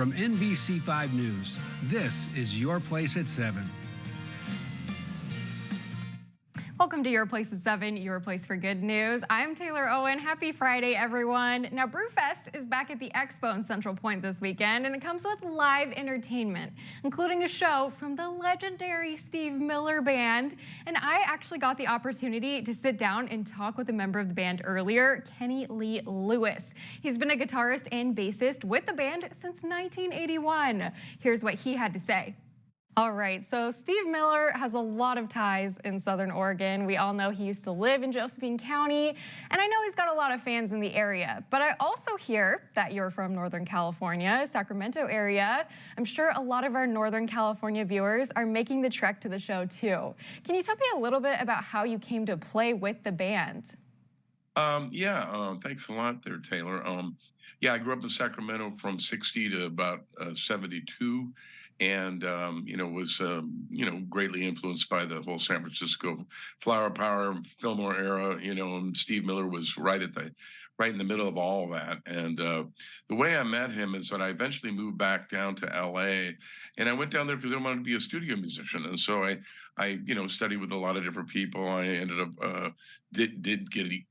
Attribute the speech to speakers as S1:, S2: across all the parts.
S1: From NBC5 News, this is Your Place at 7.
S2: Welcome to Your Place at 7, your place for good news. I'm Taylor Owen. Happy Friday, everyone. Now, Brewfest is back at the Expo in Central Point this weekend, and it comes with live entertainment, including a show from the legendary Steve Miller Band. And I actually got the opportunity to sit down and talk with a member of the band earlier, Kenny Lee Lewis. He's been a guitarist and bassist with the band since 1981. Here's what he had to say. All right, so Steve Miller has a lot of ties in Southern Oregon. We all know he used to live in Josephine County, and I know he's got a lot of fans in the area. But I also hear that you're from Northern California, Sacramento area. I'm sure a lot of our Northern California viewers are making the trek to the show too. Can you tell me a little bit about how you came to play with the band?
S3: Thanks a lot there, Taylor. I grew up in Sacramento from 60 to about 72. And, was, greatly influenced by the whole San Francisco flower power, Fillmore era, and Steve Miller was right in the middle of all of that. And the way I met him is that I eventually moved back down to LA, and I went down there because I wanted to be a studio musician. And so I studied with a lot of different people. I ended up,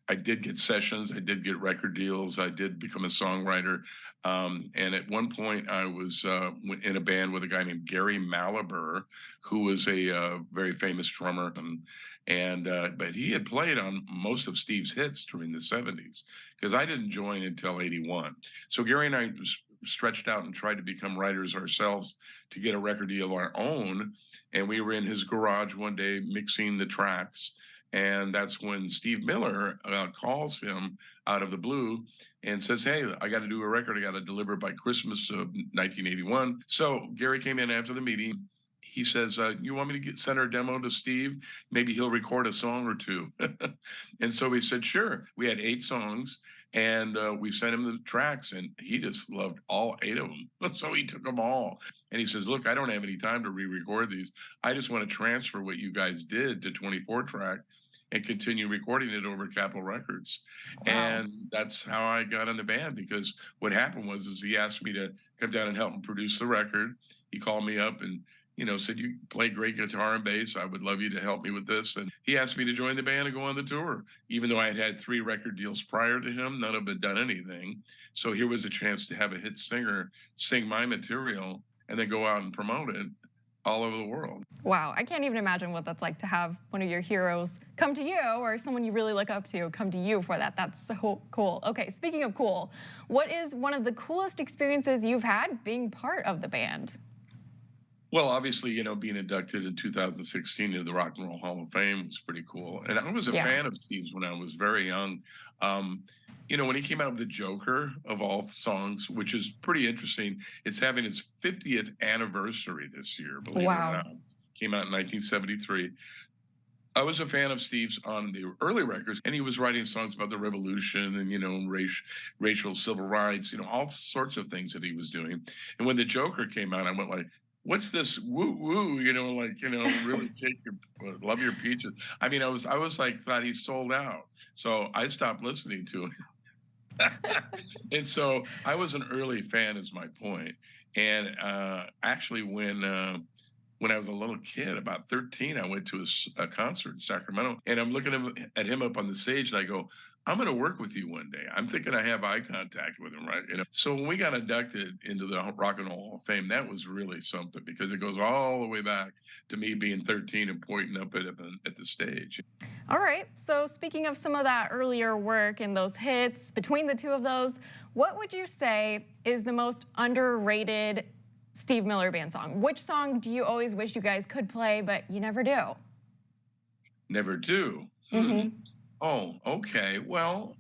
S3: I did get sessions, I did get record deals, I did become a songwriter. And at one point I was in a band with a guy named Gary Malaber, who was a very famous drummer. But he had played on most of Steve's hits during the 70s, because I didn't join until 81. So Gary and I stretched out and tried to become writers ourselves to get a record deal of our own. And we were in his garage one day mixing the tracks. And that's when Steve Miller calls him out of the blue and says, "Hey, I got to do a record. I got to deliver it by Christmas of 1981. So Gary came in after the meeting. He says, "You want me to send our demo to Steve? Maybe he'll record a song or two." And so we said, sure. We had 8 songs, and we sent him the tracks, and he just loved all 8 of them. So he took them all. And he says, "Look, I don't have any time to re-record these. I just want to transfer what you guys did to 24-track and continue recording it over Capitol Records." Wow. And that's how I got in the band, because what happened was he asked me to come down and help him produce the record. He called me up and said, "You play great guitar and bass. I would love you to help me with this." And he asked me to join the band and go on the tour. Even though I had had 3 record deals prior to him, none of them had done anything. So here was a chance to have a hit singer sing my material and then go out and promote it all over the world.
S2: Wow, I can't even imagine what that's like to have one of your heroes come to you, or someone you really look up to come to you for that. That's so cool. Okay, speaking of cool, what is one of the coolest experiences you've had being part of the band?
S3: Well, obviously, being inducted in 2016 into the Rock and Roll Hall of Fame was pretty cool. And I was a fan of Steve's when I was very young. When he came out with the Joker of all songs, which is pretty interesting, it's having its 50th anniversary this year, believe it or not. Came out in 1973. I was a fan of Steve's on the early records, and he was writing songs about the revolution and, racial civil rights, all sorts of things that he was doing. And when the Joker came out, I went like, "What's this woo woo?" Really love your peaches. I mean, I was like, thought he sold out. So I stopped listening to him. And so I was an early fan, is my point. And actually, when I was a little kid, about 13, I went to a concert in Sacramento, and I'm looking at him up on the stage, and I go, "I'm going to work with you one day." I'm thinking I have eye contact with him, right? So when we got inducted into the Rock and Roll Hall of Fame, that was really something, because it goes all the way back to me being 13 and pointing up at the stage.
S2: All right, so speaking of some of that earlier work and those hits, between the two of those, what would you say is the most underrated Steve Miller Band song? Which song do you always wish you guys could play, but you never do?
S3: Never do?
S2: Mm-hmm.
S3: Oh, okay. Well,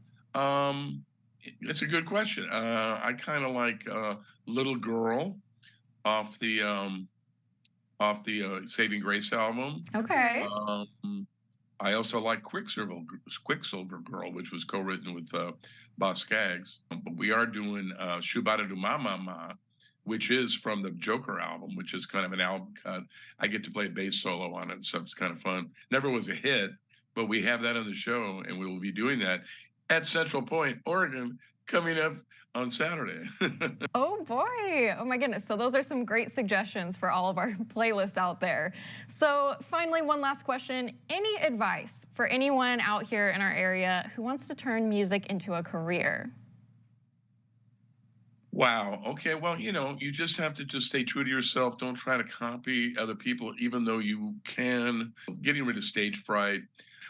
S3: it's a good question. I kind of like "Little Girl" off the Saving Grace album.
S2: Okay.
S3: I also like Quicksilver Girl, which was co-written with Boss Skaggs. But we are doing "Shubada Do Ma Ma Ma," which is from the Joker album, which is kind of an album cut. I get to play a bass solo on it, so it's kind of fun. Never was a hit, but we have that on the show, and we will be doing that at Central Point, Oregon, coming up on Saturday.
S2: Oh boy. Oh my goodness. So those are some great suggestions for all of our playlists out there. So finally, one last question. Any advice for anyone out here in our area who wants to turn music into a career?
S3: Wow. Okay. Well, you just have to just stay true to yourself. Don't try to copy other people, even though you can. Getting rid of stage fright,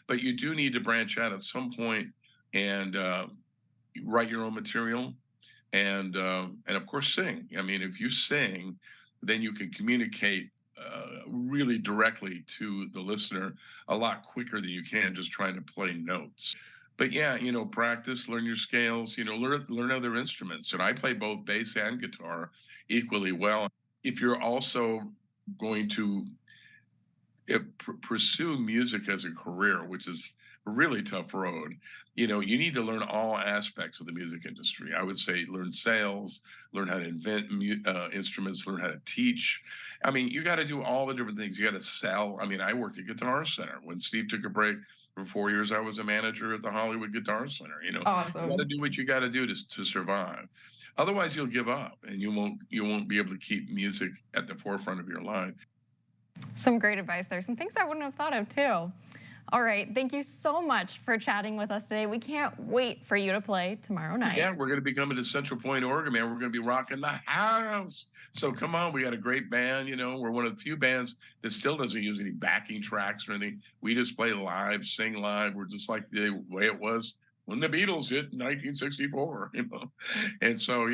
S3: but you do need to branch out at some point and write your own material, and of course sing. I mean, if you sing, then you can communicate really directly to the listener a lot quicker than you can just trying to play notes. But yeah, practice, learn your scales, learn other instruments. And I play both bass and guitar equally well. If you're also going to pursue music as a career, which is a really tough road, you need to learn all aspects of the music industry. I would say learn sales, learn how to invent instruments, learn how to teach. I mean, you got to do all the different things. You got to sell. I mean, I worked at Guitar Center. When Steve took a break for 4 years, I was a manager at the Hollywood Guitar Center. You got to do what you got to do to survive. Otherwise, you'll give up, and you won't be able to keep music at the forefront of your life.
S2: Some great advice there. Some things I wouldn't have thought of too. All right. Thank you so much for chatting with us today. We can't wait for you to play tomorrow night.
S3: Yeah, we're going to be coming to Central Point, Oregon, man. We're going to be rocking the house. So come on, we got a great band. We're one of the few bands that still doesn't use any backing tracks or anything. We just play live, sing live. We're just like the way it was when the Beatles hit in 1964. And so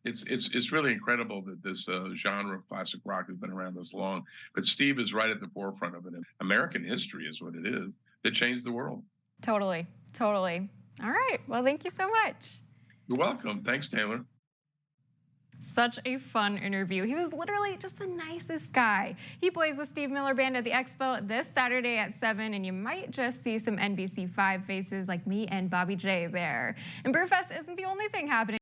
S3: it's really incredible that this genre of classic rock has been around this long. But Steve is right at the forefront of it. American history is what it is that changed the world.
S2: Totally. Totally. All right. Well, thank you so much.
S3: You're welcome. Thanks, Taylor.
S2: Such a fun interview. He was literally just the nicest guy. He plays with Steve Miller Band at the Expo this Saturday at 7, and you might just see some NBC5 faces like me and Bobby J there. And Brewfest isn't the only thing happening.